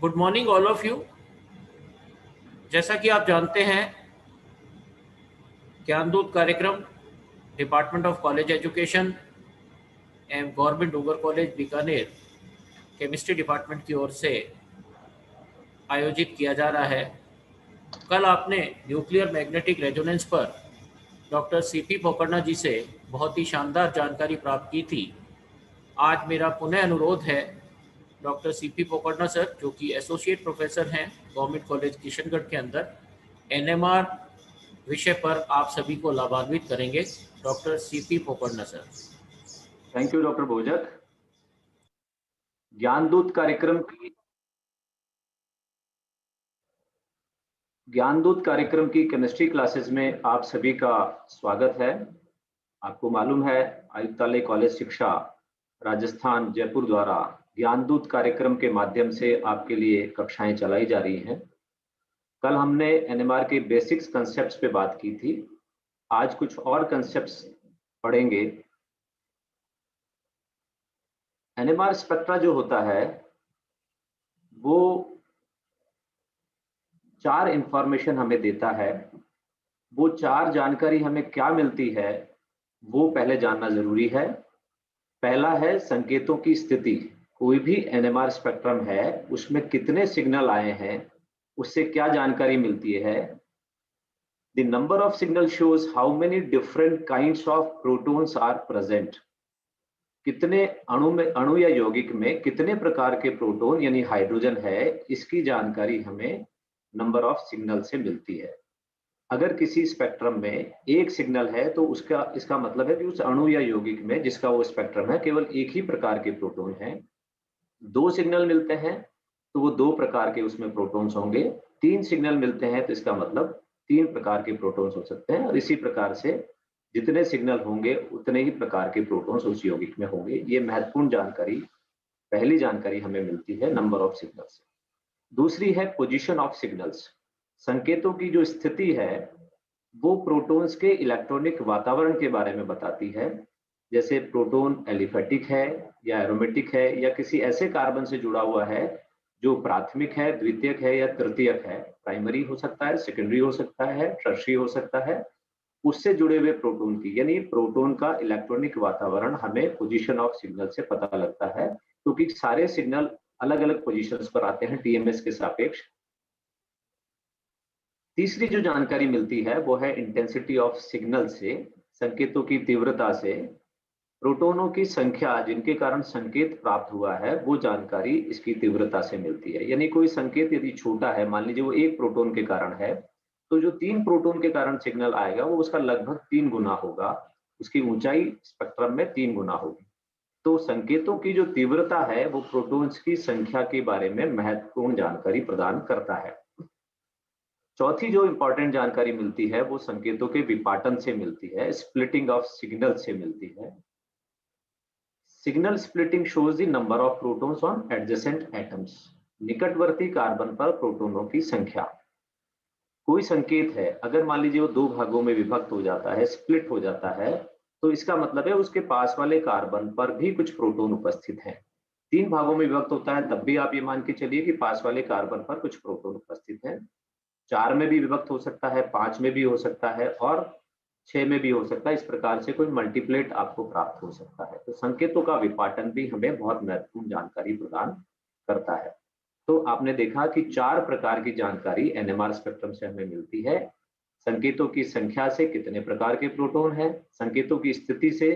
Good morning all of you. जैसा कि आप जानते हैं, ज्ञानदूत कार्यक्रम डिपार्टमेंट ऑफ कॉलेज एजुकेशन एवं government over college Bikaner chemistry department की ओर से आयोजित किया जा रहा है। कल आपने न्यूक्लियर मैग्नेटिक रेजोनेंस पर डॉक्टर सीपी पोकर्णा जी से बहुत ही शानदार जानकारी प्राप्त की थी। आज मेरा पुनः अनुरोध है, डॉक्टर सीपी पोकर्णा सर, जो कि एसोसिएट प्रोफेसर हैं गवर्नमेंट कॉलेज किशनगढ़ के अंदर, एनएमआर विषय पर आप सभी को लाभान्वित करेंगे। Doctor CP Pokarna sir. Thank you doctor Bhojak. Gyandoot कार्यक्रम की केमिस्ट्री क्लासेस में आप सभी का स्वागत है। आपको मालूम है, आयुक्तालय कॉलेज शिक्षा राजस्थान जयपुर द्वारा ज्ञानदूत कार्यक्रम के माध्यम से आपके लिए कक्षाएं चलाई जा रही हैं। कल हमने एनएमआर के बेसिक्स कंसेप्ट्स पे बात की थी। आज कुछ और कंसेप्ट्स पढ़ेंगे। एनएमआर स्पेक्ट्रा जो होता है वो 4 इंफॉर्मेशन हमें देता है। वो 4 जानकारी हमें क्या मिलती है वो पहले जानना जरूरी है। पहला है संकेतों की स्थिति। कोई भी एनएमआर स्पेक्ट्रम है उसमें कितने सिग्नल आए हैं, उससे क्या जानकारी मिलती है। The number of signal shows how many different kinds of protons are present. कितने अणु या यौगिक में कितने प्रकार के प्रोटॉन यानी हाइड्रोजन है, इसकी जानकारी हमें नंबर ऑफ सिग्नल से मिलती है। अगर किसी स्पेक्ट्रम में एक सिग्नल है तो इसका मतलब है कि उस अणु या यौगिक में जिसका वो स्पेक्ट्रम है केवल एक ही प्रकार के प्रोटॉन हैं। 2 सिग्नल मिलते हैं तो वो 2 प्रकार के उसमें प्रोटॉन्स होंगे। 3 सिग्नल मिलते हैं तो इसका मतलब 3 प्रकार के प्रोटॉन्स हो सकते हैं। और इसी प्रकार से जितने सिग्नल होंगे उतने ही प्रकार के प्रोटॉन्स उस यौगिक में होंगे। ये महत्वपूर्ण जानकारी, पहली जानकारी हमें मिलती है नंबर ऑफ सिग्नल्स से। दूसरी है पोजीशन ऑफ सिग्नल्स। संकेतों की जो स्थिति है वो प्रोटॉन्स के इलेक्ट्रॉनिक वातावरण के बारे में बताती है। जैसे प्रोटॉन एलिफेटिक है या एरोमेटिक है या किसी ऐसे कार्बन से जुड़ा हुआ है जो प्राथमिक है, द्वितीयक है या तृतीयक है। प्राइमरी हो सकता है, सेकेंडरी हो सकता है, टर्शियरी हो सकता है। उससे जुड़े हुए प्रोटॉन की यानी प्रोटॉन का इलेक्ट्रॉनिक वातावरण हमें पोजीशन ऑफ सिग्नल से पता लगता है, क्योंकि सारे सिग्नल अलग अलग पोजीशंस पर आते हैं टीएमएस के सापेक्ष। तीसरी जो जानकारी मिलती है वो है इंटेंसिटी ऑफ सिग्नल से, संकेतों की तीव्रता से। प्रोटॉनों की संख्या जिनके कारण संकेत प्राप्त हुआ है वो जानकारी इसकी तीव्रता से मिलती है। यानी कोई संकेत यदि छोटा है, मान लीजिए वो एक प्रोटॉन के कारण है, तो जो 3 प्रोटॉन के कारण सिग्नल आएगा वो उसका लगभग 3 गुना होगा। उसकी ऊंचाई स्पेक्ट्रम में 3 गुना होगी। तो संकेतों की जो तीव्रता है वो प्रोटॉन्स की संख्या के बारे में महत्वपूर्ण जानकारी प्रदान करता है। चौथी जो इंपॉर्टेंट जानकारी मिलती है वो संकेतों के विपाटन से मिलती है, स्प्लिटिंग ऑफ सिग्नल से मिलती है। Signal splitting shows the number of protons on adjacent atoms. निकटवर्ती कार्बन पर प्रोटॉनों की संख्या। कोई संकेत है, अगर मान लीजिए वो 2 भागों में विभक्त हो जाता है, स्प्लिट हो जाता है, तो इसका मतलब है उसके पास वाले कार्बन पर भी कुछ प्रोटॉन उपस्थित हैं। 3 भागों में विभक्त होता है तब भी आप ये मान के चलिए कि पास वाले कार्बन पर कुछ प्रोटॉन उपस्थित हैं। 4 में भी विभक्त हो सकता है, 5 में भी हो सकता है और 6 में भी हो सकता है। इस प्रकार से कोई मल्टीप्लेट आपको प्राप्त हो सकता है। तो संकेतों का विपाटन भी हमें बहुत महत्वपूर्ण जानकारी प्रदान करता है। तो आपने देखा कि 4 प्रकार की जानकारी एनएमआर स्पेक्ट्रम से हमें मिलती है। संकेतों की संख्या से कितने प्रकार के प्रोटॉन हैं, संकेतों की स्थिति से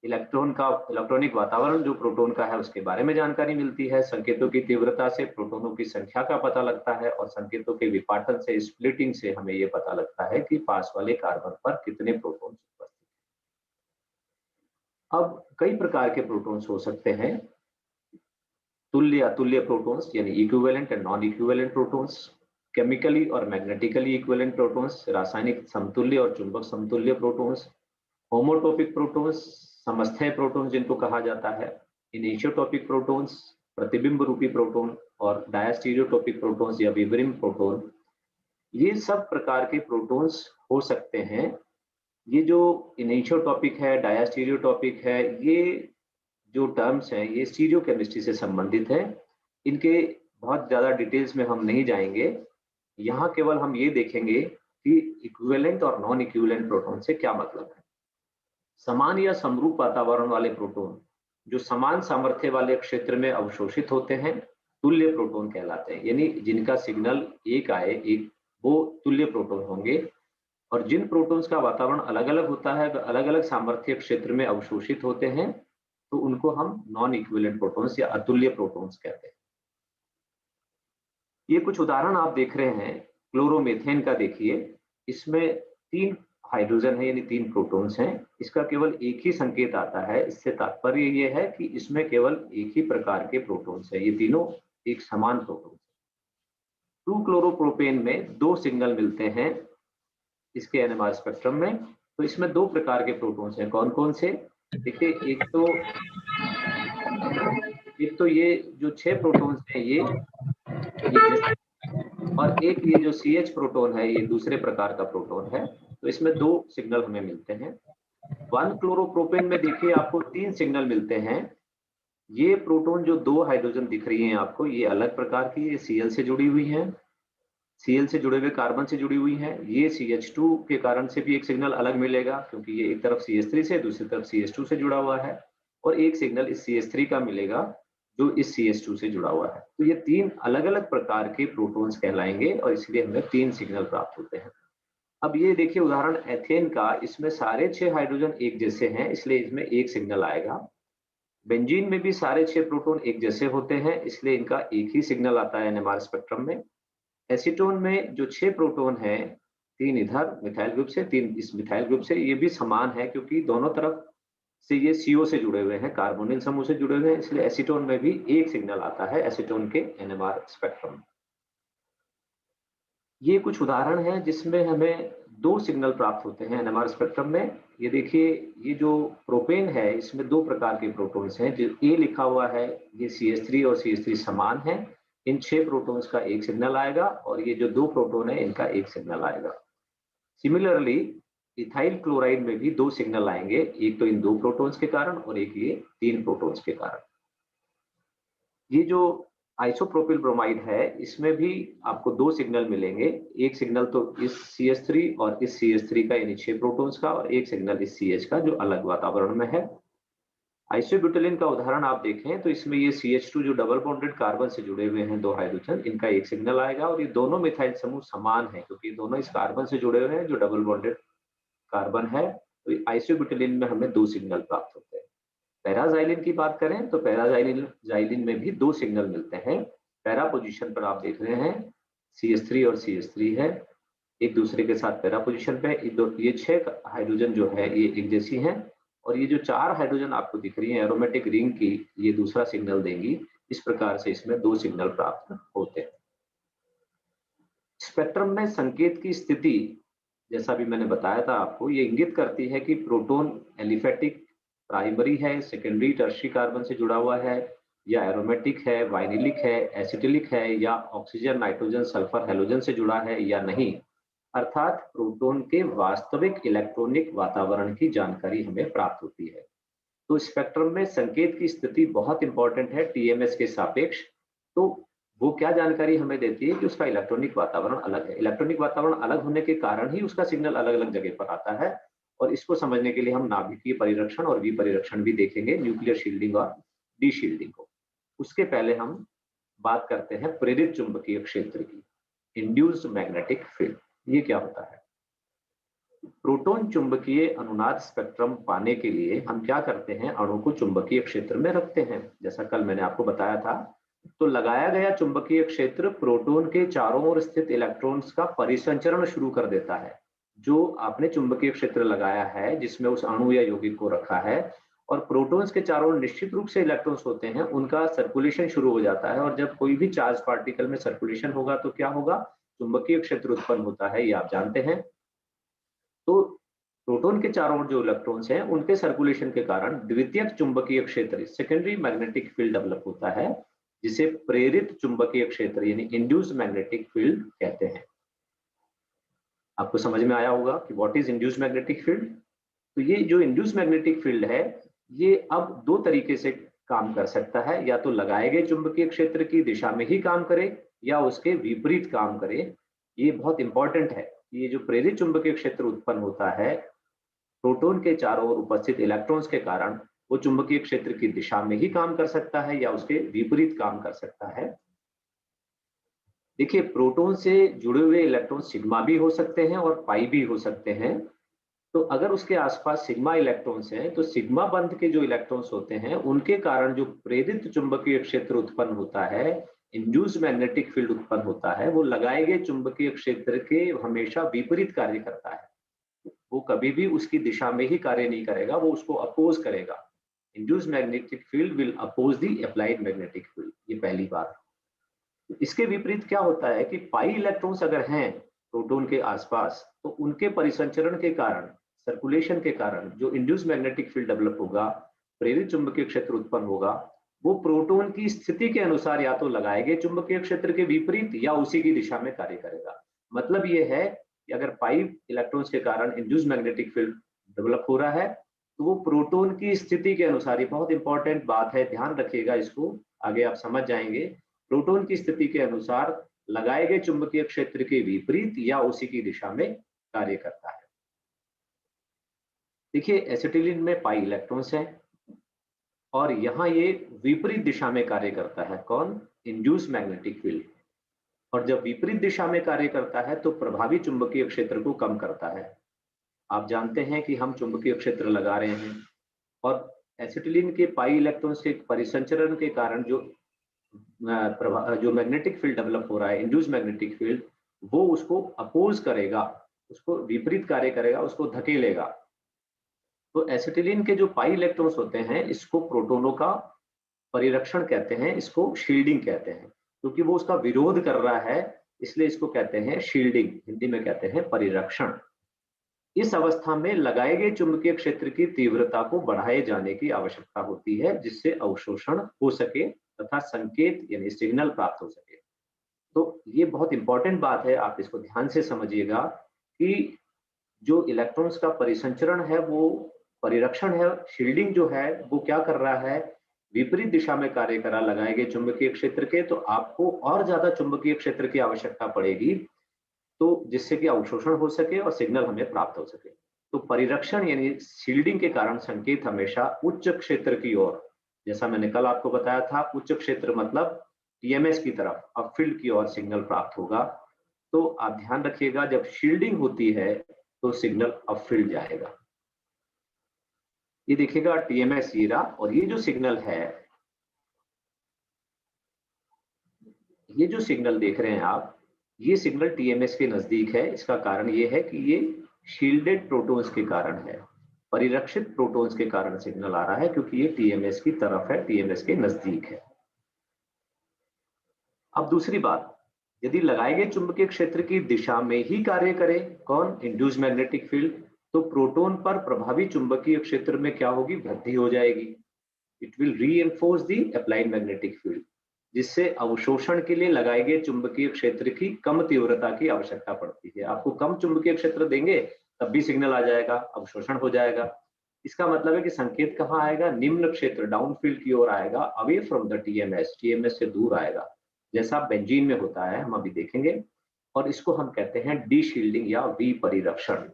इलेक्ट्रॉनिक वातावरण जो प्रोटॉन का है उसके बारे में जानकारी मिलती है, संकेतों की तीव्रता से प्रोटॉनों की संख्या का पता लगता है और संकेतों के विपाटन से, स्प्लिटिंग से हमें यह पता लगता है कि पास वाले कार्बन पर कितने प्रोटॉन्स उपस्थित हैं। अब कई प्रकार के प्रोटॉन्स हो सकते हैं। तुल्य अतुल्य प्रोटॉन्स यानी equivalent and non equivalent protons, chemically और मैग्नेटिकली इक्विवेलेंट प्रोटॉन्स, रासायनिक समतुल्य और चुंबक समतुल्य प्रोटॉन्स, होमोटोपिक प्रोटॉन्स, समस्थायी प्रोटॉन्स जिनको कहा जाता है, इनिशियोटोपिक प्रोटॉन्स, प्रतिबिंब रूपी प्रोटॉन और डायस्टीरियोटोपिक प्रोटॉन्स या विब्रिम प्रोटॉन। ये सब प्रकार के प्रोटॉन्स हो सकते हैं। ये जो इनिशियोटोपिक है, डायस्टीरियोटोपिक है, ये जो टर्म्स हैं ये स्टीरियोकेमिस्ट्री से संबंधित है। इनके बहुत ज्यादा डिटेल्स में हम नहीं जाएंगे। यहाँ केवल हम ये देखेंगे कि इक्विवेलेंट और नॉन इक्विवेलेंट प्रोटॉन से क्या मतलब है। समान या समरूप वातावरण वाले प्रोटॉन जो समान सामर्थ्य वाले क्षेत्र में अवशोषित होते हैं तुल्य प्रोटॉन कहलाते हैं, यानी जिनका सिग्नल एक आए एक, वो तुल्य प्रोटॉन होंगे। और जिन प्रोटॉन्स का वातावरण अलग अलग होता है, अलग अलग सामर्थ्य क्षेत्र में अवशोषित होते हैं, तो उनको हम नॉन इक्विवेलेंट प्रोटॉन्स या अतुल्य प्रोटॉन्स कहते हैं। ये कुछ उदाहरण आप देख रहे हैं, क्लोरोमीथेन का देखिए, इसमें 3 हाइड्रोजन है यानी 3 प्रोटॉन्स हैं। इसका केवल एक ही संकेत आता है, इससे तात्पर्य ये है कि इसमें केवल एक ही प्रकार के प्रोटॉन्स है, ये तीनों एक समान प्रोटॉन्स। 2-क्लोरोप्रोपेन में 2 सिग्नल मिलते हैं इसके एनएमआर स्पेक्ट्रम में। तो इसमें 2 प्रकार के प्रोटॉन्स हैं, कौन कौन से? देखिए, एक तो ये जो 6 प्रोटॉन्स हैं ये और एक ये जो CH प्रोटॉन है ये दूसरे प्रकार का प्रोटॉन है। तो इसमें 2 सिग्नल हमें मिलते हैं। 1-क्लोरोप्रोपेन में देखिए आपको 3 सिग्नल मिलते हैं। ये प्रोटॉन जो 2 हाइड्रोजन दिख रही हैं आपको, ये अलग प्रकार की, ये Cl से जुड़ी हुई हैं, Cl से जुड़े हुए कार्बन से जुड़ी हुई हैं। ये CH2 के कारण से भी एक सिग्नल अलग मिलेगा, क्योंकि ये एक तरफ CH3 से, दूसरी तरफ CH2 से जुड़ा हुआ है। और एक सिग्नल इस CH3 का मिलेगा जो इस CH2 से जुड़ा हुआ है। तो ये 3 अलग अलग प्रकार के प्रोटॉन्स कहलाएंगे और इसलिए हमें 3 सिग्नल प्राप्त होते हैं। अब ये देखिए उदाहरण एथेन का, इसमें सारे 6 हाइड्रोजन एक जैसे हैं, इसलिए इसमें एक सिग्नल आएगा। बेंजीन में भी सारे 6 प्रोटॉन एक जैसे होते हैं, इसलिए इनका एक ही सिग्नल आता है एनएमआर स्पेक्ट्रम में। एसीटोन में जो 6 प्रोटॉन हैं, 3 इधर मिथाइल ग्रुप से, 3 इस मिथाइल ग्रुप से, ये भी समान है क्योंकि दोनों तरफ से ये CO से जुड़े हुए हैं, कार्बोनिल समूह से जुड़े हुए हैं, इसलिए एसीटोन में भी एक सिग्नल आता है एसीटोन के एनएमआर स्पेक्ट्रम। ये कुछ उदाहरण हैं जिसमें हमें 2 सिग्नल प्राप्त होते हैं एनएमआर स्पेक्ट्रम में। ये देखिए, ये जो प्रोपेन है इसमें 2 प्रकार के प्रोटॉन्स हैं, जो A लिखा हुआ है ये CH3 और CH3 समान है। इन 6 प्रोटॉन्स का एक सिग्नल आएगा और ये जो 2 प्रोटॉन है इनका एक सिग्नल आएगा। सिमिलरली इथाइल क्लोराइड में भी 2 सिग्नल आएंगे, एक तो इन 2 प्रोटॉन्स के कारण और एक ये 3 प्रोटॉन्स के कारण। ये जो आइसोप्रोपिल ब्रोमाइड है इसमें भी आपको 2 सिग्नल मिलेंगे, एक सिग्नल तो इस CH3 और इस CH3 का यानी 6 प्रोटॉन्स का, और एक सिग्नल इस CH का जो अलग वातावरण में है। आइसोब्यूटाइलिन का उदाहरण आप देखें तो इसमें ये CH2 जो डबल बॉन्डेड कार्बन से जुड़े हुए हैं 2 हाइड्रोजन, इनका एक सिग्नल आएगा और ये दोनों मिथाइल समूह समान है क्योंकि दोनों इस कार्बन से जुड़े हुए हैं जो डबल बॉन्डेड कार्बन है। तो आइसोब्यूटाइलिन में हमें 2 सिग्नल प्राप्त होते हैं। पैराजाइलिन की बात करें तो पैराजाइलिन में भी 2 सिग्नल मिलते हैं। पैरा पोजीशन पर आप देख रहे हैं CH3 और CH3 है, एक दूसरे के साथ पैरा पोजीशन पे। ये 6 हाइड्रोजन जो है ये एक जैसी हैं और ये जो 4 हाइड्रोजन आपको दिख रही है एरोमेटिक रिंग की, ये दूसरा सिग्नल देंगी। इस प्रकार से इसमें 2 सिग्नल प्राप्त होते हैं। स्पेक्ट्रम में संकेत की स्थिति, जैसा भी मैंने बताया था आपको, ये इंगित करती है कि प्रोटॉन एलिफेटिक प्राइमरी है, सेकेंडरी टर्शियरी कार्बन से जुड़ा हुआ है, या एरोमेटिक है, वाइनिलिक है, एसिटिलिक है, या ऑक्सीजन नाइट्रोजन सल्फर हैलोजन से जुड़ा है या नहीं। अर्थात प्रोटॉन के वास्तविक इलेक्ट्रॉनिक वातावरण की जानकारी हमें प्राप्त होती है। तो स्पेक्ट्रम में संकेत की स्थिति बहुत इंपॉर्टेंट है TMS के सापेक्ष। तो वो क्या जानकारी हमें देती है कि उसका इलेक्ट्रॉनिक वातावरण अलग है। इलेक्ट्रॉनिक वातावरण अलग होने के कारण ही उसका सिग्नल अलग अलग जगह पर आता है, और इसको समझने के लिए हम नाभिकीय परिरक्षण और विपरिरक्षण भी देखेंगे, न्यूक्लियर शील्डिंग और डी शील्डिंग को। उसके पहले हम बात करते हैं प्रेरित चुंबकीय क्षेत्र की, इंड्यूस्ड मैग्नेटिक फील्ड। ये क्या होता है? प्रोटॉन चुंबकीय अनुनाद स्पेक्ट्रम पाने के लिए हम क्या करते हैं, अणु को चुंबकीय क्षेत्र में रखते हैं, जैसा कल मैंने आपको बताया था। तो लगाया गया चुंबकीय क्षेत्र प्रोटॉन के चारों ओर स्थित इलेक्ट्रॉन्स का परिसंचरण शुरू कर देता है। जो आपने चुंबकीय क्षेत्र लगाया है जिसमें उस अणु या यौगिक को रखा है, और प्रोटॉन्स के चारों ओर निश्चित रूप से इलेक्ट्रॉन्स होते हैं, उनका सर्कुलेशन शुरू हो जाता है। और जब कोई भी चार्ज पार्टिकल में सर्कुलेशन होगा तो क्या होगा? चुंबकीय क्षेत्र उत्पन्न होता है, ये आप जानते हैं। तो प्रोटॉन के चारों ओर जो इलेक्ट्रॉन्स हैं उनके सर्कुलेशन के कारण द्वितीयक चुंबकीय क्षेत्र, सेकेंडरी मैग्नेटिक फील्ड डेवलप होता है, जिसे प्रेरित चुंबकीय क्षेत्र यानी इंड्यूस्ड मैग्नेटिक फील्ड कहते हैं। आपको समझ में आया होगा कि what is induced magnetic field. तो ये जो इंड्यूस्ड मैग्नेटिक फील्ड है ये अब 2 तरीके से काम कर सकता है, या तो लगाए गए चुंबकीय क्षेत्र की दिशा में ही काम करे या उसके विपरीत काम करे। ये बहुत इंपॉर्टेंट है। ये जो प्रेरित चुंबकीय क्षेत्र उत्पन्न होता है प्रोटॉन के चारों ओर उपस्थित इलेक्ट्रॉन्स के कारण, वो चुंबकीय क्षेत्र की दिशा में ही काम कर सकता है या उसके विपरीत काम कर सकता है। देखिए, प्रोटॉन से जुड़े हुए इलेक्ट्रॉन सिग्मा भी हो सकते हैं और पाई भी हो सकते हैं। तो अगर उसके आसपास सिग्मा इलेक्ट्रॉन्स हैं, तो सिग्मा बंध के जो इलेक्ट्रॉन्स होते हैं उनके कारण जो प्रेरित चुंबकीय क्षेत्र उत्पन्न होता है, इंड्यूस्ड मैग्नेटिक फील्ड उत्पन्न होता है, वो लगाए गए चुंबकीय क्षेत्र के हमेशा विपरीत कार्य करता है। वो कभी भी उसकी दिशा में ही कार्य नहीं करेगा, वो उसको अपोज करेगा। Induced magnetic field will oppose the applied magnetic field. ये पहली बात। इसके विपरीत क्या होता है कि पाई इलेक्ट्रॉन्स अगर हैं प्रोटॉन के आसपास, तो उनके परिसंचरण के कारण, सर्कुलेशन के कारण जो इंड्यूस्ड मैग्नेटिक फील्ड डेवलप होगा, प्रेरित चुंबकीय क्षेत्र उत्पन्न होगा, वो प्रोटॉन की स्थिति के अनुसार या तो लगाए गए चुंबकीय क्षेत्र के विपरीत या उसी की दिशा में कार्य करेगा। मतलब ये है कि अगर पाई इलेक्ट्रॉन्स के कारण इंड्यूस्ड मैग्नेटिक फील्ड डेवलप हो रहा है, तो वो प्रोटॉन की स्थिति के अनुसार, ये बहुत इंपॉर्टेंट बात है, ध्यान रखिएगा इसको, आगे आप समझ जाएंगे। प्रोटॉन की स्थिति के अनुसार लगाए गए चुंबकीय क्षेत्र के विपरीत या उसी की दिशा में कार्य करता है। देखिए, एसिटिलीन में पाई इलेक्ट्रॉन्स हैं और यहाँ ये विपरीत दिशा में कार्य करता है। कौन? Induced magnetic field. और जब विपरीत दिशा में कार्य करता है तो प्रभावी चुंबकीय क्षेत्र को कम करता है। आप जानते हैं कि हम चुंबकीय क्षेत्र लगा रहे हैं और एसिटिलीन के पाई इलेक्ट्रॉन्स के परिसंचरण के कारण जो मैग्नेटिक फील्ड डेवलप हो रहा है, इंड्यूस्ड मैग्नेटिक फील्ड, वो उसको अपोज करेगा, उसको विपरीत कार्य करेगा, उसको धकेलेगा। तो एसिटिलीन के जो पाई इलेक्ट्रॉन्स होते हैं, इसको प्रोटोनों का परिरक्षण कहते हैं, इसको शील्डिंग कहते हैं, क्योंकि वो उसका विरोध कर रहा है, इसलिए इसको कहते हैं शील्डिंग, हिंदी में कहते हैं परिरक्षण। इस अवस्था में लगाए गए चुंबकीय क्षेत्र की तीव्रता को बढ़ाए जाने की आवश्यकता होती है, जिससे अवशोषण हो सके तथा संकेत यानी सिग्नल प्राप्त हो सके। तो ये बहुत इंपॉर्टेंट बात है, आप इसको ध्यान से समझिएगा कि जो इलेक्ट्रॉन्स का परिसंचरण है, वो परिरक्षण है, शील्डिंग जो है वो क्या कर रहा है, विपरीत दिशा में कार्य कर रहा लगाए गए चुंबकीय क्षेत्र के। तो आपको और ज्यादा चुंबकीय क्षेत्र की आवश्यकता पड़ेगी, तो जिससे कि अवशोषण हो सके और सिग्नल हमें प्राप्त हो सके। तो परिरक्षण यानी शील्डिंग के कारण संकेत हमेशा उच्च क्षेत्र की ओर, जैसा मैंने कल आपको बताया था, उच्च क्षेत्र मतलब टीएमएस की तरफ, अपफील्ड की ओर सिग्नल प्राप्त होगा। तो आप ध्यान रखिएगा, जब शील्डिंग होती है तो सिग्नल अपफील्ड जाएगा। ये देखिएगा टीएमएस हीरा, और ये जो सिग्नल है, ये जो सिग्नल देख रहे हैं आप, ये सिग्नल टीएमएस के नजदीक है। इसका कारण ये है कि ये शील्डेड प्रोटॉन्स के कारण है, परिरक्षित प्रोटॉन्स के कारण सिग्नल आ रहा है, क्योंकि ये टीएमएस की तरफ है, टीएमएस के नजदीक है। अब दूसरी बात, यदि लगाए गए चुंबकीय क्षेत्र की दिशा में ही कार्य करे, कौन? इंड्यूस्ड मैग्नेटिक फील्ड, तो प्रोटॉन पर प्रभावी चुंबकीय क्षेत्र में क्या होगी? वृद्धि हो जाएगी। It will reinforce the applied magnetic field, जिससे अवशोषण के लिए लगाए गए चुंबकीय क्षेत्र की कम तीव्रता की आवश्यकता पड़ती है। आपको कम चुंबकीय क्षेत्र देंगे तब भी सिग्नल आ जाएगा, अवशोषण हो जाएगा। इसका मतलब है कि संकेत कहाँ आएगा? निम्न क्षेत्र, डाउन फील्ड की ओर आएगा, away from the TMS, TMS से दूर आएगा, जैसा बेंजीन में होता है, हम अभी देखेंगे। और इसको हम कहते हैं डी शील्डिंग या वी परिरक्षण।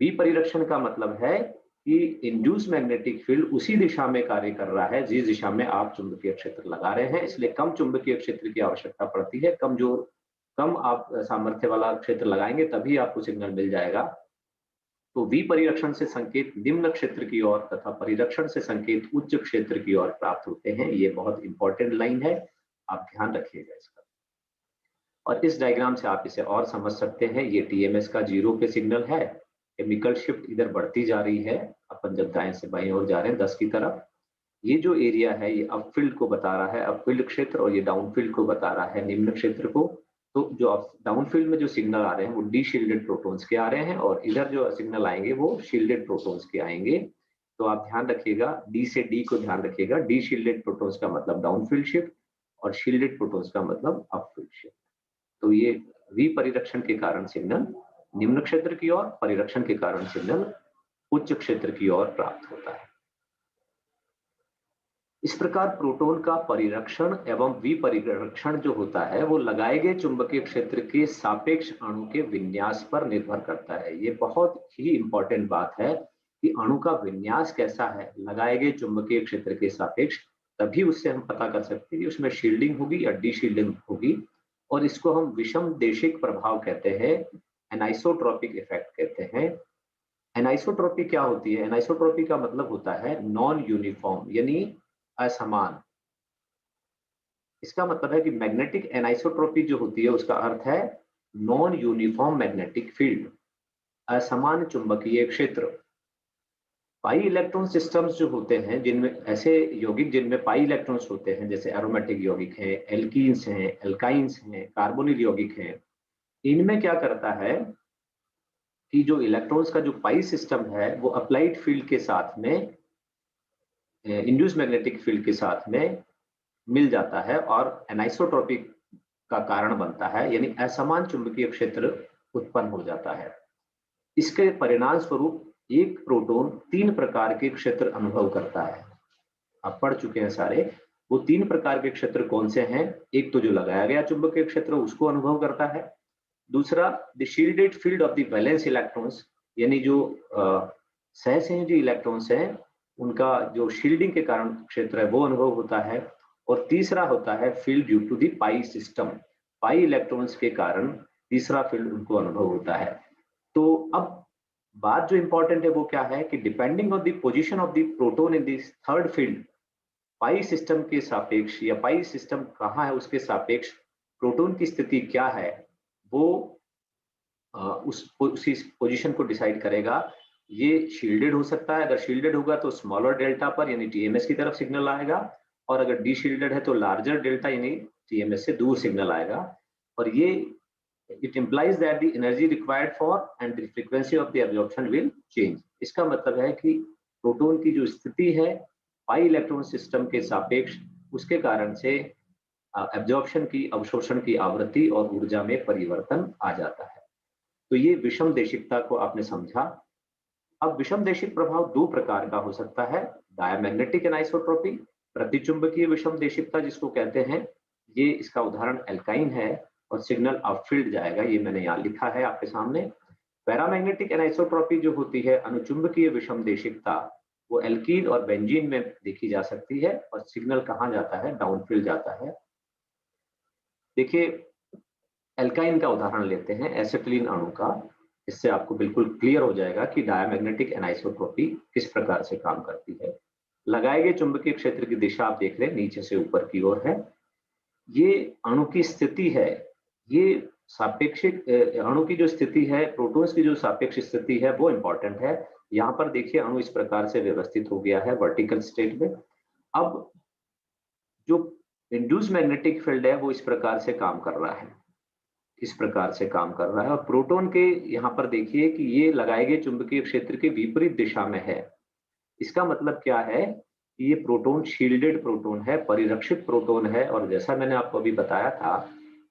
वी परिरक्षण का मतलब है कि इंड्यूस्ड मैग्नेटिक फील्ड उसी दिशा में कार्य कर रहा है जिस दिशा में आप चुंबकीय क्षेत्र लगा रहे हैं, इसलिए कम चुंबकीय क्षेत्र की आवश्यकता पड़ती है। कम आप सामर्थ्य वाला क्षेत्र लगाएंगे तभी आपको सिग्नल मिल जाएगा। तो वी परिरक्षण से संकेत निम्न क्षेत्र की ओर तथा परिरक्षण से संकेत उच्च क्षेत्र की ओर प्राप्त होते हैं। ये बहुत इंपॉर्टेंट लाइन है, आप ध्यान रखिएगा इसका। और इस डायग्राम से आप इसे और समझ सकते हैं। ये टीएमएस का 0 पे सिग्नल है, केमिकल शिफ्ट इधर बढ़ती जा रही है, अपन जब दाएं से बाएं ओर जा रहे हैं 10 की तरफ। ये जो एरिया है ये अपफील्ड को बता रहा है, अपफील्ड क्षेत्र, और ये डाउनफील्ड को बता रहा है, निम्न क्षेत्र को। तो जो डाउनफील्ड में जो सिग्नल आ रहे हैं वो डी शील्डेड प्रोटॉन्स के आ रहे हैं, और इधर जो सिग्नल आएंगे वो शील्डेड प्रोटॉन्स के आएंगे। तो आप ध्यान रखिएगा, डी से डी को ध्यान रखिएगा। डी शील्डेड प्रोटॉन्स का मतलब डाउनफील्ड शिफ्ट और शील्डेड प्रोटॉन्स का मतलब अपफील्ड शिफ्ट। तो ये वी परिरक्षण के कारण सिग्नल निम्न क्षेत्र की ओर, परिरक्षण के कारण सिग्नल उच्च क्षेत्र की ओर प्राप्त होता है। इस प्रकार प्रोटॉन का परिरक्षण एवं विपरिरक्षण जो होता है वो लगाए गए चुंबकीय क्षेत्र के सापेक्ष अणु के विन्यास पर निर्भर करता है। ये बहुत ही इंपॉर्टेंट बात है कि अणु का विन्यास कैसा है लगाए गए चुंबकीय क्षेत्र के सापेक्ष, तभी उससे हम पता कर सकते हैं कि उसमें शील्डिंग होगी या डीशील्डिंग होगी। और इसको हम विषम देशिक प्रभाव कहते हैं, एनाइसोट्रॉपिक इफेक्ट कहते हैं। एनाइसोट्रॉपी क्या होती है? एनाइसोट्रॉपी का मतलब होता है नॉन यूनिफॉर्म, यानी असमान। इसका मतलब है कि मैग्नेटिक एनाइसोट्रॉपी जो होती है उसका अर्थ है नॉन यूनिफॉर्म मैग्नेटिक फील्ड, असमान चुंबकीय क्षेत्र। पाई इलेक्ट्रॉन सिस्टम्स जो होते हैं जिनमें ऐसे यौगिक जिनमें पाई इलेक्ट्रॉन्स होते हैं, जैसे एरोमेटिक यौगिक हैं, एल्कीन्स हैं, एल्काइंस हैं, कार्बोनिल यौगिक हैं, इनमें क्या करता है कि जो इलेक्ट्रॉन्स का जो पाई सिस्टम है वो अप्लाइड फील्ड के साथ में, इंड्यूस मैग्नेटिक फील्ड के साथ में मिल जाता है और एनाइसोट्रॉपिक का कारण बनता है, यानी असमान चुंबकीय क्षेत्र उत्पन्न हो जाता है। इसके परिणाम स्वरूप एक प्रोटॉन 3 प्रकार के क्षेत्र अनुभव करता है। आप पढ़ चुके हैं सारे। वो 3 प्रकार के क्षेत्र कौन से हैं? एक तो जो लगाया गया चुंबकीय क्षेत्र उसको अनुभव करता है, दूसरा the shielded field of the valence electrons, यानी जो सहसंयोजी इलेक्ट्रॉन्स हैं उनका जो शील्डिंग के कारण क्षेत्र है वो अनुभव होता है, और तीसरा होता है field due to the pi system, pi electrons के कारण तीसरा फील्ड उनको अनुभव होता है। तो अब बात जो इंपॉर्टेंट है वो क्या है कि depending on the position of the proton in this third field, pi system के सापेक्ष या पाई सिस्टम कहाँ है उसके सापेक्ष प्रोटॉन की स्थिति क्या है, वो उसी पोजीशन को डिसाइड करेगा। ये शील्डेड हो सकता है, अगर शील्डेड होगा तो स्मॉलर डेल्टा पर यानी टीएमएस की तरफ सिग्नल आएगा, और अगर डी शील्डेड है तो लार्जर डेल्टा यानी टीएमएस से दूर सिग्नल आएगा। और ये it implies that the energy required for and the frequency of the absorption will change. इसका मतलब है कि प्रोटॉन की जो स्थिति है पाई इलेक्ट्रॉन सिस्टम के सापेक्ष, उसके कारण से एब्जॉर्प्शन की, अवशोषण की आवृत्ति और ऊर्जा में परिवर्तन आ जाता है। तो ये विषम देशिकता को आपने समझा। अब विषम देशिक प्रभाव 2 प्रकार का हो सकता है, डायमैग्नेटिक एनाइसोट्रॉपी, प्रतिचुंबकीय विषम देशिकता जिसको कहते हैं, ये इसका उदाहरण एल्काइन है और सिग्नल अपफील्ड जाएगा, ये मैंने यहाँ लिखा है आपके सामने। पैरामैग्नेटिक एनाइसोट्रॉपी जो होती है अनुचुंबकीय विषम देशिकता, वो एल्कीन और बेंजीन में देखी जा सकती है, और सिग्नल कहाँ जाता है? डाउनफील्ड जाता है। देखिए एल्काइन का उदाहरण लेते हैं, एसिटिलीन अणु का। इससे आपको बिल्कुल क्लियर हो जाएगा कि डायमैग्नेटिक एनाइसोट्रॉपी किस प्रकार से काम करती है। लगाए गए चुंबकीय क्षेत्र की दिशा आप देख रहे हैं नीचे से ऊपर की ओर है। ये अणु की स्थिति है, ये सापेक्षिक अणु की जो स्थिति है, प्रोटॉन्स की जो सापेक्ष स्थिति है वो इंपॉर्टेंट है। यहाँ पर देखिए अणु इस प्रकार से व्यवस्थित हो गया है वर्टिकल स्टेट में। अब जो इंड्यूस मैग्नेटिक फील्ड है वो इस प्रकार से काम कर रहा है, इस प्रकार से काम कर रहा है, और प्रोटॉन के यहाँ पर देखिए कि ये लगाए गए चुंबकीय क्षेत्र के विपरीत दिशा में है। इसका मतलब क्या है? ये प्रोटॉन शील्डेड प्रोटॉन है, परिरक्षित प्रोटॉन है, और जैसा मैंने आपको अभी बताया था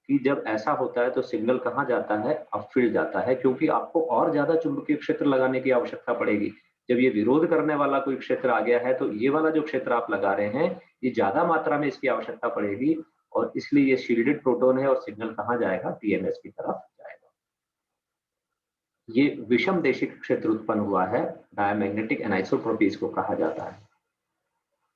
कि जब ऐसा होता है तो सिग्नल कहाँ जाता है? अपफील्ड जाता है, क्योंकि आपको और ज्यादा चुंबकीय क्षेत्र लगाने की आवश्यकता पड़ेगी। जब ये विरोध करने वाला कोई क्षेत्र आ गया है तो ये वाला जो क्षेत्र आप लगा रहे हैं ये ज्यादा मात्रा में इसकी आवश्यकता पड़ेगी, और इसलिए ये शील्डेड प्रोटॉन है और सिग्नल कहाँ जाएगा? टीएमएस की तरफ जाएगा। ये विषम देशिक क्षेत्र उत्पन्न हुआ है, डायमैग्नेटिक एनाइसोट्रॉपी इसको कहा जाता है।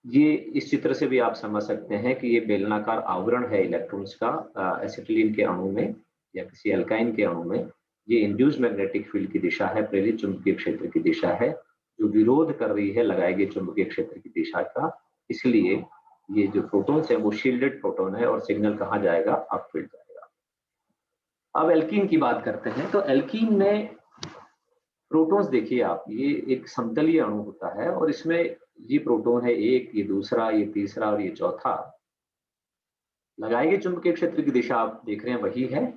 ये इस चित्र से भी आप समझ सकते हैं कि ये बेलनाकार आवरण है इलेक्ट्रॉन्स का एसिटिलीन के अणु में या किसी एल्काइन के अणु में। ये इंड्यूस्ड मैग्नेटिक फील्ड की दिशा है, प्रेरित चुंबकीय क्षेत्र की दिशा है, जो विरोध कर रही है लगाए गए चुंबकीय क्षेत्र की दिशा का। इसलिए ये जो प्रोटॉन्स है वो शील्डेड प्रोटॉन है और सिग्नल कहाँ जाएगा? अपफील्ड जाएगा। अब एल्कीन की बात करते हैं। तो एल्कीन में प्रोटॉन्स देखिए आप, ये एक समतलीय अणु होता है और इसमें ये प्रोटॉन है एक, ये दूसरा, ये तीसरा और ये चौथा। लगाए गए चुंबकीय क्षेत्र की दिशा आप देख रहे हैं वही है।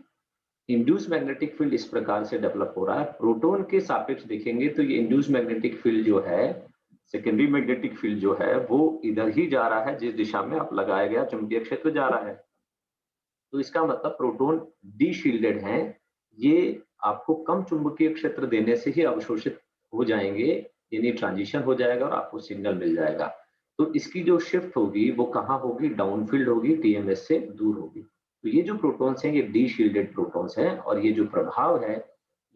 इंड्यूस मैग्नेटिक फील्ड इस प्रकार से डेवलप हो रहा है। प्रोटॉन के सापेक्ष देखेंगे तो ये इंड्यूस मैग्नेटिक फील्ड जो है, सेकेंडरी मैग्नेटिक फील्ड जो है वो इधर ही जा रहा है जिस दिशा में आप लगाया गया चुंबकीय क्षेत्र जा रहा है। तो इसका मतलब प्रोटॉन डी शील्डेड हैं, ये आपको कम चुंबकीय क्षेत्र देने से ही अवशोषित हो जाएंगे, यानी ट्रांजिशन हो जाएगा और आपको सिग्नल मिल जाएगा। तो इसकी जो शिफ्ट होगी वो कहाँ होगी, डाउनफील्ड होगी, टीएमएस से दूर होगी। तो ये जो प्रोटॉन्स हैं ये डी शील्डेड प्रोटॉन्स हैं और ये जो प्रभाव है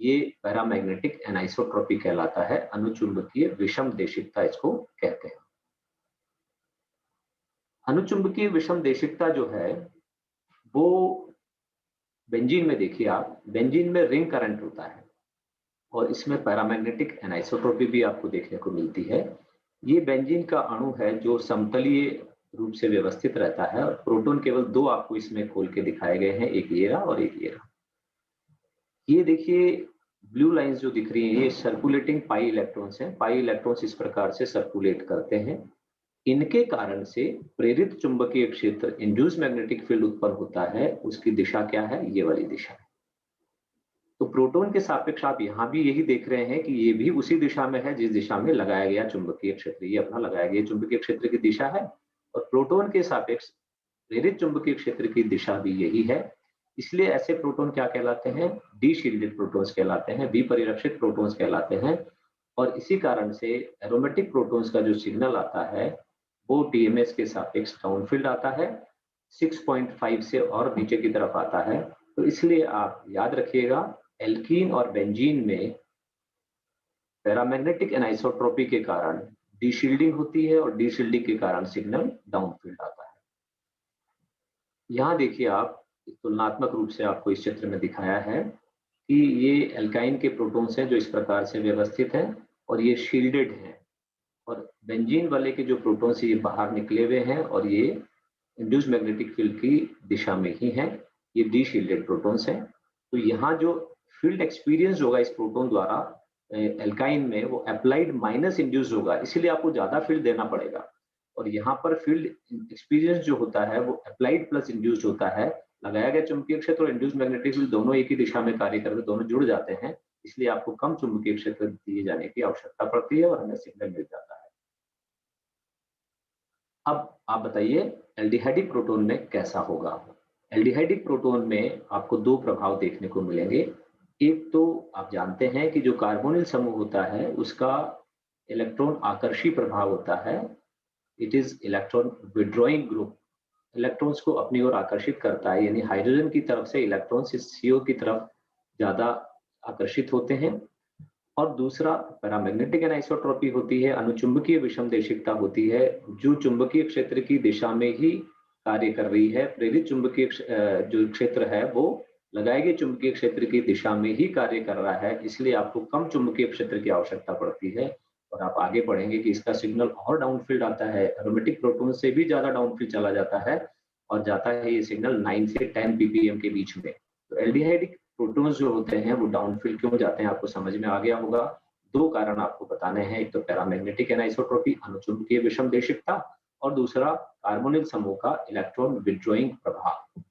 ये पैरामैग्नेटिक एनाइसोट्रॉपी कहलाता है, अनुचुंबकीय विषम देशिकता इसको कहते हैं। अनुचुंबकीय विषम देशिकता जो है वो बेंजीन में देखिए आप, बेंजीन में रिंग करंट होता है और इसमें पैरामैग्नेटिक एनाइसोट्रॉपी भी आपको देखने को मिलती है। ये बेंजीन का अणु है जो समतलीय रूप से व्यवस्थित रहता है और प्रोटॉन केवल दो आपको इसमें खोल के दिखाए गए हैं, एक ये रहा और एक ये रहा। ये देखिए ब्लू लाइंस जो दिख रही हैं ये सर्कुलेटिंग पाई इलेक्ट्रॉन्स हैं। पाई इलेक्ट्रॉन्स इस प्रकार से सर्कुलेट करते हैं, इनके कारण से प्रेरित चुंबकीय क्षेत्र, इंड्यूस मैग्नेटिक फील्ड उत्पन्न होता है, उसकी दिशा क्या है, ये वाली दिशा है। तो प्रोटॉन के सापेक्ष आप यहाँ भी यही देख रहे हैं कि ये भी उसी दिशा में है जिस दिशा में लगाया गया चुंबकीय क्षेत्र, ये अपना लगाया गया चुंबकीय क्षेत्र की दिशा है और प्रोटॉन के सापेक्ष प्रेरित चुंबकीय क्षेत्र की दिशा भी यही है। इसलिए ऐसे प्रोटॉन क्या कहलाते हैं, डी शील्डेड प्रोटॉन्स कहलाते हैं, विपरिरक्षित प्रोटॉन्स कहलाते हैं। और इसी कारण से एरोमेटिक प्रोटॉन्स का जो सिग्नल आता है वो टीएमएस के सापेक्ष डाउनफील्ड आता है, 6.5 से और नीचे की तरफ आता है। तो इसलिए आप याद रखिएगा एल्कीन और बेंजीन में पैरामैग्नेटिक एनाइसोट्रॉपी के कारण डीशील्डिंग होती है और डीशील्डिंग के कारण सिग्नल डाउनफील्ड आता है। यहाँ देखिए आप, तुलनात्मक रूप से आपको इस चित्र में दिखाया है कि ये एल्काइन के प्रोटॉन्स हैं जो इस प्रकार से व्यवस्थित हैं और ये शील्डेड हैं और बेंजीन वाले के जो प्रोटॉन्स ये बाहर निकले हुए हैं और ये इंड्यूस मैग्नेटिक फील्ड की दिशा में ही हैं, ये डी शील्डेड प्रोटॉन्स हैं। तो यहाँ जो फील्ड एक्सपीरियंस होगा इस प्रोटॉन द्वारा एल्काइन में वो अप्लाइड माइनस इंड्यूस होगा, इसीलिए आपको ज्यादा फील्ड देना पड़ेगा। और यहाँ पर फील्ड एक्सपीरियंस जो होता है वो अप्लाइड प्लस इंड्यूस्ड होता है। लगाया गया चुंबकीय क्षेत्र और इंड्यूस मैग्नेटिक फील्ड दोनों एक ही दिशा में कार्य करते, दोनों जुड़ जाते हैं, इसलिए आपको कम चुंबकीय क्षेत्र दिए जाने की आवश्यकता पड़ती है और हमें सिग्नल मिल जाता है। अब आप बताइए एल्डिहाइडिक प्रोटॉन में कैसा होगा। एल्डिहाइडिक प्रोटॉन में आपको दो प्रभाव देखने को मिलेंगे। एक तो आप जानते हैं कि जो कार्बोनिल समूह होता है उसका इलेक्ट्रॉन आकर्षी प्रभाव होता है, it is electron withdrawing group, electrons को अपनी ओर आकर्षित करता है, यानी हाइड्रोजन की तरफ से इलेक्ट्रॉन्स इस CO की तरफ ज्यादा आकर्षित होते हैं। और दूसरा पैरामैग्नेटिक एनाइसोट्रॉपी होती है, अनुचुंबकीय विषम देशिकता होती है, जो चुंबकीय क्षेत्र की दिशा में ही कार्य कर रही है। प्रेरित चुंबकीय जो क्षेत्र है वो लगाए गए चुंबकीय क्षेत्र की दिशा में ही कार्य कर रहा है, इसलिए आपको कम चुंबकीय क्षेत्र की आवश्यकता पड़ती है। और आप आगे पढ़ेंगे कि इसका सिग्नल और डाउनफील्ड आता है, एरोमेटिक प्रोटॉन से भी ज्यादा डाउनफील्ड चला जाता है और जाता है ये सिग्नल 9 से 10 ppm के बीच में। तो एल्डिहाइडिक प्रोटॉन्स जो होते हैं वो डाउनफील्ड क्यों जाते हैं आपको समझ में आ गया होगा। दो कारण आपको बताने हैं, एक तो पैरामैग्नेटिक एनाइसोट्रॉपी, अनुचुंबकीय विषम देशिकता, और दूसरा कार्बोनिल समूह का इलेक्ट्रॉन विड्रॉइंग प्रभाव।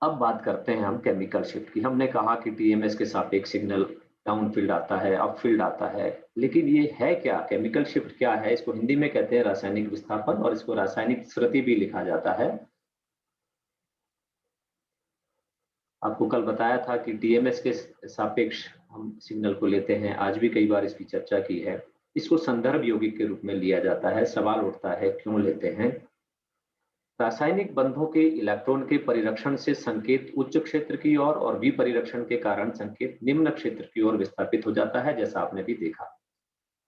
अब बात करते हैं हम केमिकल शिफ्ट की। हमने कहा कि टीएमएस के सापेक्ष सिग्नल डाउनफील्ड आता है, अपफील्ड आता है, लेकिन ये है क्या, केमिकल शिफ्ट क्या है? इसको हिंदी में कहते हैं रासायनिक विस्थापन और इसको रासायनिक स्मृति भी लिखा जाता है। आपको कल बताया था कि टीएमएस के सापेक्ष हम सिग्नल को लेते हैं, आज भी कई बार इसकी चर्चा की है। इसको संदर्भ यौगिक के रूप में लिया जाता है। सवाल उठता है क्यों लेते हैं? रासायनिक बंधों के इलेक्ट्रॉन के परिरक्षण से संकेत उच्च क्षेत्र की ओर और विपरिरक्षण के कारण संकेत निम्न क्षेत्र की ओर विस्थापित हो जाता है, जैसा आपने भी देखा।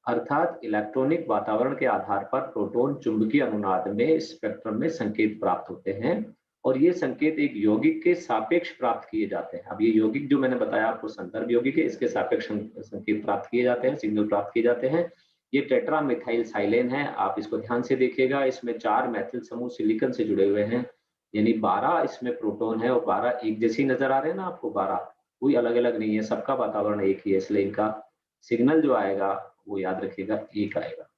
अर्थात इलेक्ट्रॉनिक वातावरण के आधार पर प्रोटॉन चुंबकीय अनुनाद में स्पेक्ट्रम में संकेत प्राप्त होते हैं और ये संकेत एक यौगिक के सापेक्ष प्राप्त किए जाते हैं। अब ये यौगिक जो मैंने बताया आपको संदर्भ यौगिक है, इसके सापेक्ष संकेत प्राप्त किए जाते हैं, सिग्नल प्राप्त किए जाते हैं। ये टेट्रा मिथाइल साइलेन है, आप इसको ध्यान से देखिएगा। इसमें 4 मैथिल समूह सिलिकॉन से जुड़े हुए हैं, यानी 12 इसमें प्रोटॉन है और 12 एक जैसे नजर आ रहे हैं ना आपको, 12 कोई अलग अलग नहीं है, सबका वातावरण एक ही है, इसलिए इनका सिग्नल जो आएगा वो याद रखिएगा एक आएगा।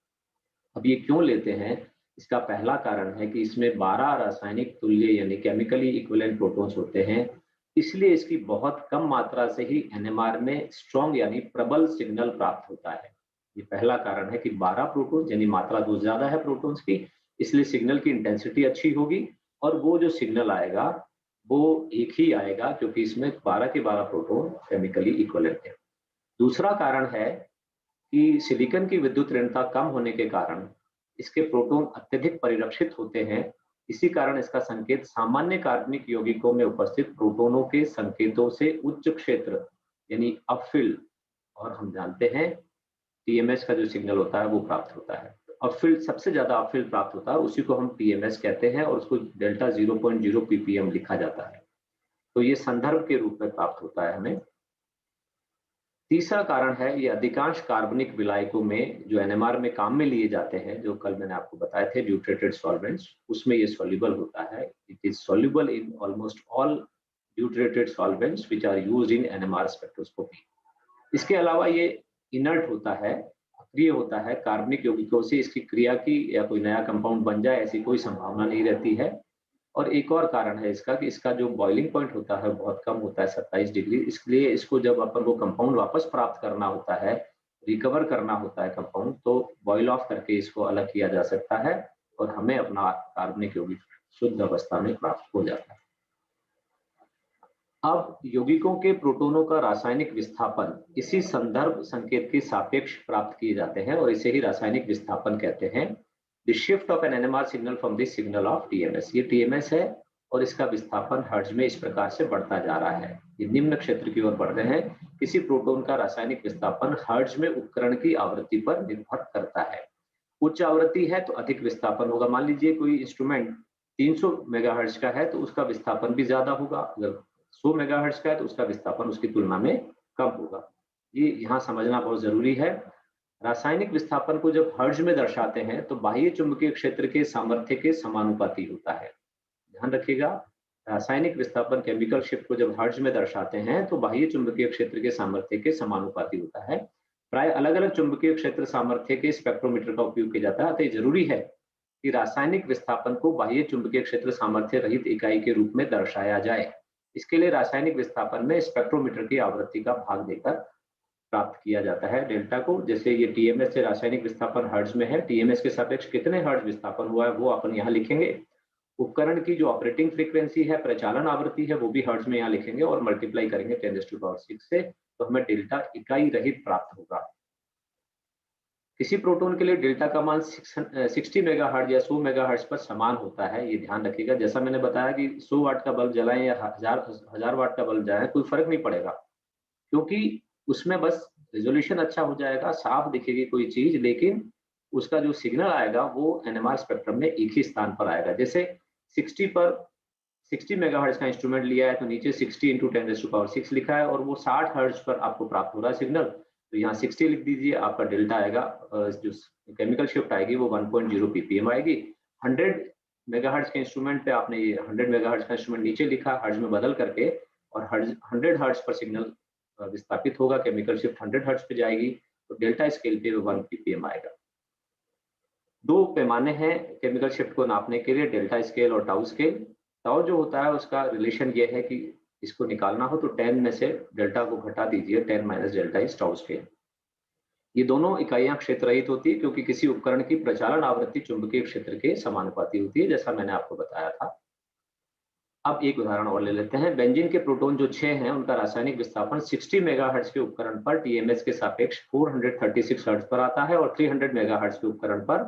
अब ये क्यों लेते हैं? इसका पहला कारण है कि इसमें 12 रासायनिक तुल्य यानी केमिकली इक्विवेलेंट प्रोटॉन्स होते हैं, इसलिए इसकी बहुत कम मात्रा से ही एनएमआर में स्ट्रॉन्ग यानी प्रबल सिग्नल प्राप्त होता है। ये पहला कारण है कि 12 प्रोटॉन्स यानी मात्रा बहुत ज्यादा है प्रोटॉन्स की, इसलिए सिग्नल की इंटेंसिटी अच्छी होगी और वो जो सिग्नल आएगा वो एक ही आएगा क्योंकि इसमें 12 के 12 प्रोटॉन केमिकली इक्विवेलेंट है। दूसरा कारण है कि सिलिकॉन की विद्युत ऋणता कम होने के कारण इसके प्रोटॉन अत्यधिक परिरक्षित होते हैं। इसी कारण इसका संकेत सामान्य कार्बनिक यौगिकों में उपस्थित प्रोटॉनों के संकेतों से उच्च क्षेत्र यानी अपफिल्ड, और हम जानते हैं टीएमएस का जो सिग्नल होता है वो प्राप्त होता है। अपफिल्ड सबसे ज्यादा अपफिल्ड प्राप्त होता है, उसी को हम टीएमएस कहते हैं और उसको डेल्टा 0.0 ppm लिखा जाता है। तो ये संदर्भ के रूप में प्राप्त होता है हमें। तीसरा कारण है ये अधिकांश कार्बनिक विलायकों में जो एनएमआर में काम में लिए जाते हैं, जो कल मैंने आपको बताए थे ड्यूट्रेटेड सॉल्वेंट्स, उसमें ये सॉल्युबल होता है। It is soluble in almost all deuterated solvents which are used in NMR spectroscopy. इसके अलावा ये इनर्ट होता है, अक्रिय होता है। कार्बनिक यौगिकों से इसकी क्रिया की या कोई नया कंपाउंड बन जाए ऐसी कोई संभावना नहीं रहती है। और एक और कारण है इसका कि इसका जो बॉइलिंग पॉइंट होता है बहुत कम होता है, 27 डिग्री। इसलिए इसको जब अपन को कंपाउंड वापस प्राप्त करना होता है, रिकवर करना होता है कंपाउंड, तो बॉइल ऑफ करके इसको अलग किया जा सकता है और हमें अपना कार्बनिक यौगिक शुद्ध अवस्था में प्राप्त हो जाता है। अब यौगिकों के प्रोटॉनों का रासायनिक विस्थापन इसी संदर्भ संकेत के सापेक्ष प्राप्त किए जाते हैं और इसे ही रासायनिक विस्थापन कहते हैं। The shift of an NMR signal from this signal of TMS, ये टीएमएस है और इसका विस्थापन हर्ट्ज में इस प्रकार से बढ़ता जा रहा है। ये निम्न क्षेत्र की ओर बढ़ रहे हैं। किसी प्रोटॉन का रासायनिक विस्थापन हर्ट्ज में उपकरण की आवृत्ति पर निर्भर करता है। उच्च आवृत्ति है तो अधिक विस्थापन होगा। मान लीजिए कोई इंस्ट्रूमेंट 300 मेगाहर्ट्ज का है तो उसका विस्थापन भी ज्यादा होगा। अगर 100 मेगाहर्ट्ज का है तो उसका विस्थापन उसकी तुलना में कम होगा। ये यहाँ समझना बहुत जरूरी है। रासायनिक विस्थापन को जब हर्ट्ज में दर्शाते हैं तो बाह्य चुंबकीय क्षेत्र के सामर्थ्य के समानुपाती होता है। ध्यान रखिएगा, रासायनिक विस्थापन केमिकल शिफ्ट को जब हर्ट्ज में दर्शाते हैं तो बाह्य चुंबकीय क्षेत्र के सामर्थ्य के समानुपाती होता है। प्राय अलग अलग चुंबकीय क्षेत्र सामर्थ्य के स्पेक्ट्रोमीटर का उपयोग किया जाता है। अतः जरूरी है कि रासायनिक विस्थापन को बाह्य चुंबकीय क्षेत्र सामर्थ्य रहित इकाई के रूप में दर्शाया जाए। इसके लिए रासायनिक विस्थापन में स्पेक्ट्रोमीटर की आवृत्ति का भाग देकर प्राप्त किया जाता है डेल्टा को। जैसे ये टीएमएस से रासायनिक विस्थापन हर्ट्ज में है, टीएमएस के सापेक्ष कितने हर्ट्ज विस्थापन हुआ है वो अपन यहाँ लिखेंगे। उपकरण की जो ऑपरेटिंग फ्रीक्वेंसी है, प्रचालन आवृत्ति है, वो भी हर्ट्ज में यहाँ लिखेंगे और मल्टीप्लाई करेंगे 10⁻⁶ से, तो हमें डेल्टा इकाई रहित प्राप्त होगा। किसी प्रोटॉन के लिए डेल्टा का मान 60 मेगाहर्ट्ज या 100 मेगाहर्ट्ज पर समान होता है, ये ध्यान रखिएगा। जैसा मैंने बताया कि 100 वाट का बल्ब जलाएं या हजार वाट का बल्ब जलाएं, कोई फर्क नहीं पड़ेगा, क्योंकि उसमें बस रेजोल्यूशन अच्छा हो जाएगा, साफ दिखेगी कोई चीज, लेकिन उसका जो सिग्नल आएगा वो एनएमआर स्पेक्ट्रम में एक ही स्थान पर आएगा। जैसे 60 मेगाहर्ट्ज का इंस्ट्रूमेंट लिया है तो नीचे 60 × 10⁶ लिखा है और वो 60 हर्ट्ज पर आपको प्राप्त हो रहा है सिग्नल, तो यहाँ 60 लिख दीजिए, आपका डेल्टा आएगा, जो केमिकल शिफ्ट आएगी वो 1.0 ppm आएगी। 100 मेगाहर्ट्ज के इंस्ट्रूमेंट पे आपने ये 100 मेगाहर्ट्ज का इंस्ट्रूमेंट नीचे लिखा हर्ट्ज में बदल करके, और 100 हर्ट्ज पर सिग्नल विस्थापित होगा, केमिकल शिफ्ट 100 हर्ट्ज पे जाएगी, तो डेल्टा स्केल पे 1 ppm आएगा। दो पैमाने हैं केमिकल शिफ्ट को नापने के लिए, डेल्टा स्केल और टाउ स्केल। टाउ जो होता है उसका रिलेशन ये है कि इसको निकालना हो तो 10 में से डेल्टा को घटा दीजिए, 10 - डेल्टा इज टाउ स्केल। ये दोनों इकाइयां क्षेत्र रहित होती है क्योंकि किसी उपकरण की प्रचालन आवृत्ति चुंबकीय क्षेत्र के समानुपाती होती है, जैसा मैंने आपको बताया था। अब एक उदाहरण और ले लेते हैं। बेंजीन के प्रोटॉन जो 6 हैं उनका रासायनिक विस्थापन 60 मेगाहर्ट्ज के उपकरण पर टीएमएस के सापेक्ष 436 हर्ट्ज पर आता है और 300 मेगाहर्ट्ज के उपकरण पर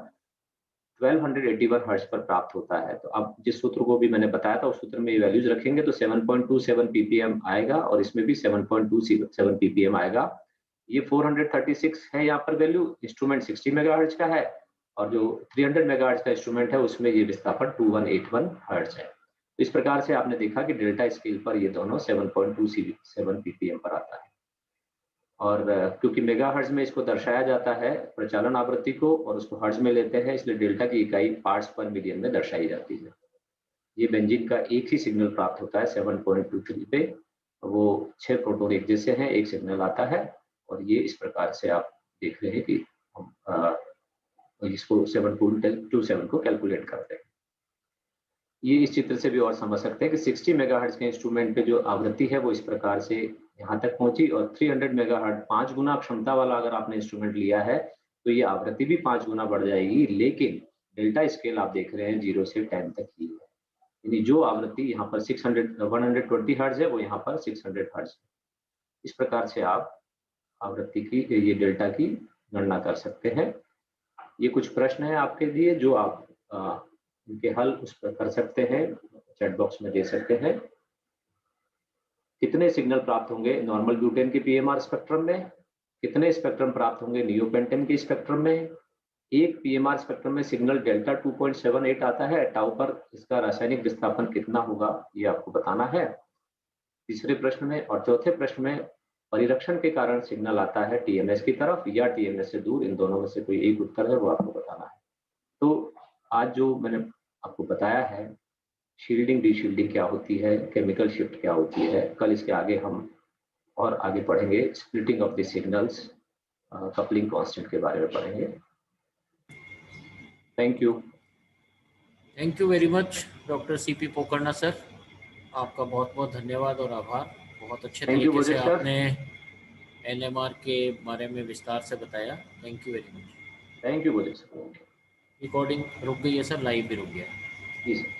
1281 हर्ट्ज पर प्राप्त होता है। तो अब जिस सूत्र को भी मैंने बताया था उस सूत्र में ये वैल्यूज रखेंगे तो 7.27 ppm आएगा और इसमें भी 7.27 ppm आएगा। ये 436 है यहाँ पर वैल्यू, इंस्ट्रूमेंट 60 मेगाहर्ट्ज का है और जो 300 मेगाहर्ट्ज का इंस्ट्रूमेंट है उसमें ये विस्थापन 2181 हर्ट्ज है। तो इस प्रकार से आपने देखा कि डेल्टा स्केल पर ये दोनों 7.27 ppm पर आता है। और क्योंकि मेगाहर्ट्ज में इसको दर्शाया जाता है प्रचालन आवृत्ति को और उसको हर्ट्ज में लेते हैं, इसलिए डेल्टा की इकाई पार्ट्स पर मिलियन में दर्शाई जाती है। ये बेंजीन का एक ही सिग्नल प्राप्त होता है 7.23 पे, वो 6 प्रोटॉन एक जैसे हैं, एक सिग्नल आता है और ये इस प्रकार से आप देख रहे हैं कि हम इसको 7.27 को कैलकुलेट करते हैं। ये इस चित्र से भी और समझ सकते हैं कि 60 मेगाहर्ट्ज के इंस्ट्रूमेंट पे जो आवृत्ति है वो इस प्रकार से यहाँ तक पहुंची और 300 मेगाहर्ट्ज 5 गुना क्षमता वाला अगर आपने इंस्ट्रूमेंट लिया है तो ये आवृत्ति भी 5 गुना बढ़ जाएगी, लेकिन डेल्टा स्केल आप देख रहे हैं 0 से 10 तक ही है। यानी जो आवृत्ति यहाँ पर 120 हर्ट्ज है वो यहाँ पर 600 हर्ट्ज है। इस प्रकार से आप आवृत्ति की, ये डेल्टा की गणना कर सकते हैं। ये कुछ प्रश्न हैं आपके लिए जो आप उनके हल उस पर कर सकते हैं, चैट बॉक्स में दे सकते हैं। कितने सिग्नल प्राप्त होंगे नॉर्मल ब्यूटेन के पीएमआर स्पेक्ट्रम में, कितने स्पेक्ट्रम प्राप्त होंगे नियोपेंटेन के स्पेक्ट्रम में, एक पीएमआर स्पेक्ट्रम में सिग्नल डेल्टा 2.78 आता है, टाउ पर इसका रासायनिक विस्थापन कितना होगा ये आपको बताना है तीसरे प्रश्न में। और चौथे प्रश्न में परिरक्षण के कारण सिग्नल आता है टीएमएस की तरफ या टीएमएस से दूर, इन दोनों में से कोई एक उत्तर है वो आपको बताना है। तो आज जो मैंने आपको बताया है, शील्डिंग डीशील्डिंग क्या होती है, केमिकल शिफ्ट क्या होती है, कल इसके आगे हम और आगे पढ़ेंगे splitting of the signals, coupling constant के बारे में पढ़ेंगे। Thank you very much doctor CP Pokarna sir, आपका बहुत बहुत धन्यवाद और आभार। बहुत अच्छे तरीके से आपने एनएमआर के बारे में विस्तार से बताया। Thank you very much. Thank you बोले सर। रिकॉर्डिंग रुक गई है सर, लाइव भी रुक गया है। जी सर।